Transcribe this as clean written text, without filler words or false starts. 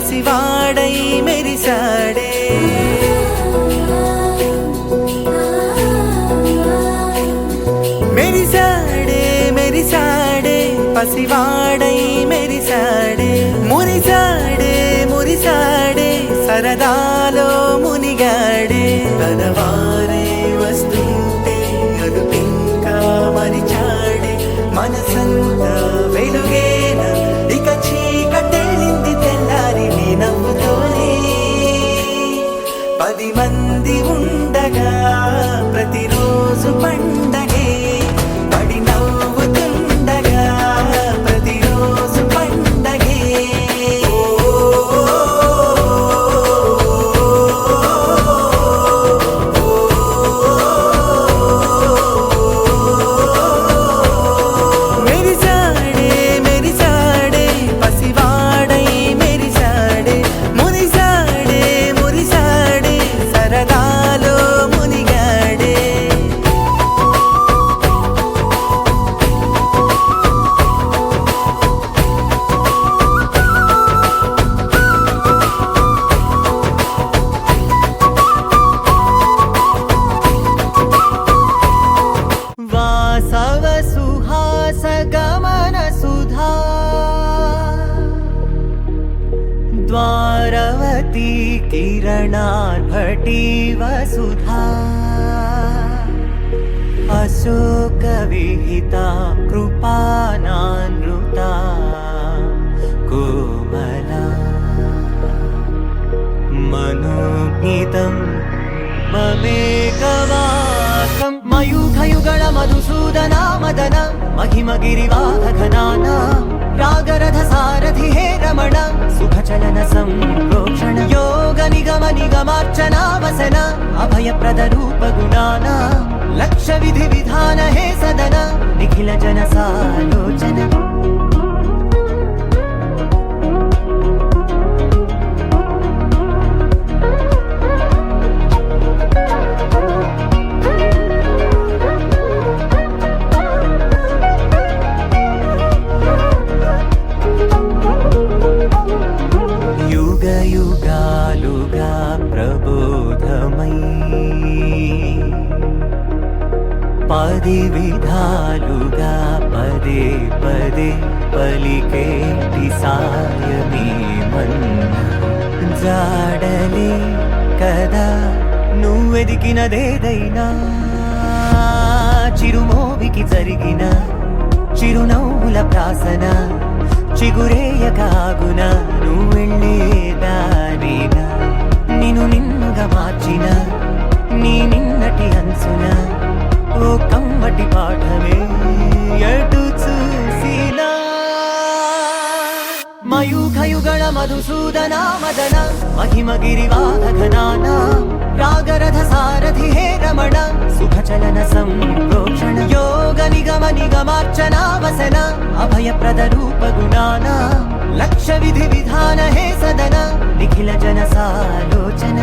పసివాడై మెరిసాడే. మెరిసాడే మెరిసాడే పసివాడై మెరిసాడే. మురిసాడే మురిసాడే సరదాలో మునిగాడే. తనవారే వస్తుంటే అదుపింకా మరిచాడే. మనసంతా వెలుగేన ఇక చీకటెళ్ళింది తెల్లారి నీ నవ్వుతోనే. 10 మంది ఉండగా ప్రతిరోజు పండగే. పడి నవ్వుతుండగా ప్రతిరోజు పండగే. మెరిసాడే మెరిసాడే పసివాడై మెరిసాడే. మురిసాడే మురిసాడే సరదాలో మునిగాడే. వాసవ సుహాస గమన సుధా ద్వారవతీ కిరణార్భటి వసుధా. అశోక విహిత కృపానానృత కోమలా. మనోజ్ఞితం మమేకవాకం మయూఖయుగళ మధుసూదన మదన మహిమ గిరివాహఘనాన. రాగరథ సారథి హే రమణ సుఖచలన సంప్రోక్షణ. యోగ నిగమ నిగమార్చన వసన అభయప్రద రూప గుణాన. లక్ష విధి విధాన హే సదన నిఖిల జన సాలోచన. యుగ యుగాలుగా ప్రబోధమై 10 విధాలుగా పదే పదే పలికేటి సాయమే మన్నా. జాడలే కదా నువ్వెదికినదేదైనా. చిరుమోవికి జరిగిన చిరునవ్వుల ప్రాసన. చిగురేయకాగున నువ్వెళ్ళేదానేనా. నిన్ను నిన్నుగా మార్చిన నీ నిన్నటి అంచున ఓ కమ్మటి పాఠమే ఎటు చూసినా. మయూఖయుగళ మధుసూదన మదన మహిమ గిరివాహఘనాన. రాగరథ సారథి హే రమణ సుఖచలన సంప్రోక్షణ. యోగ నిగమ నిగమార్చన వసన అభయప్రద రూప గుణాన. లక్ష విధి విధాన హే సదన నిఖిల జన సాలోచన.